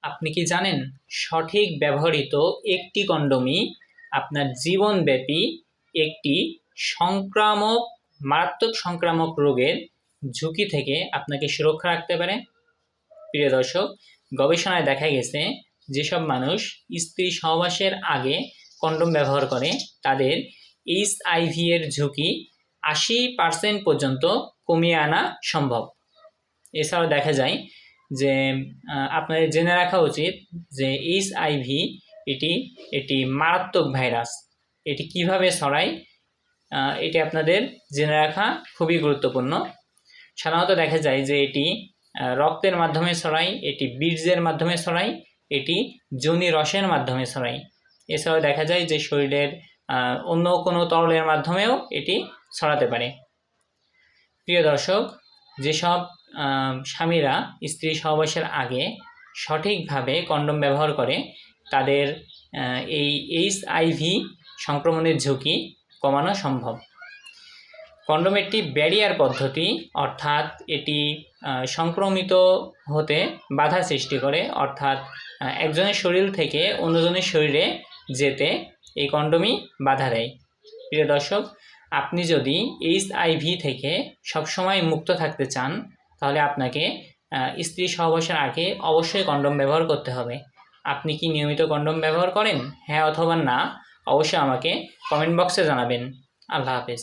আপনি কি জানেন সঠিক ব্যবহৃত একটি কন্ডোমই আপনার জীবনব্যাপী একটি সংক্রামক মারাত্মক সংক্রামক রোগের ঝুঁকি থেকে আপনাকে সুরক্ষা রাখতে পারে। প্রিয় দর্শক, গবেষণায় দেখা গেছে যেসব মানুষ স্ত্রী সহবাসের আগে কন্ডোম ব্যবহার করে তাদের এইচআইভি এর ঝুঁকি 80% পর্যন্ত কমিয়ে আনা সম্ভব। এছাড়াও দেখা যায় যে আপনাদের জেনে রাখা উচিত যে এইচআইভি এটি মারাত্মক ভাইরাস। এটি কিভাবে ছড়ায় এটি আপনাদের জেনে রাখা খুবই গুরুত্বপূর্ণ। সাধারণত দেখা যায় যে এটি রক্তের মাধ্যমে ছড়ায়, এটি বীর্যের মাধ্যমে ছড়ায়, এটি যোনি রসের মাধ্যমে ছড়ায়। এছাড়াও দেখা যায় যে শরীরের অন্য কোনো তরলের মাধ্যমেও এটি ছড়াতে পারে। প্রিয় দর্শক, যেসব স্বামীরা স্ত্রী সহবাসের আগে সঠিকভাবে কন্ডোম ব্যবহার করে তাদের এই এইচআইভি সংক্রমণের ঝুঁকি কমানো সম্ভব। কন্ডোম একটি ব্যারিয়ার পদ্ধতি, অর্থাৎ এটি সংক্রমিত হতে বাধা সৃষ্টি করে, অর্থাৎ একজনের শরীর থেকে অন্যজনের শরীরে যেতে এই কন্ডোমই বাধা দেয়। প্রিয় দর্শক, আপনি যদি এইচআইভি থেকে সবসময় মুক্ত থাকতে চান তাহলে আপনাকে স্ত্রী সহবাসের আগে অবশ্যই কন্ডোম ব্যবহার করতে হবে। আপনি কি নিয়মিত কন্ডোম ব্যবহার করেন? হ্যাঁ অথবা না অবশ্যই আমাকে কমেন্ট বক্সে জানাবেন। আল্লাহ হাফেজ।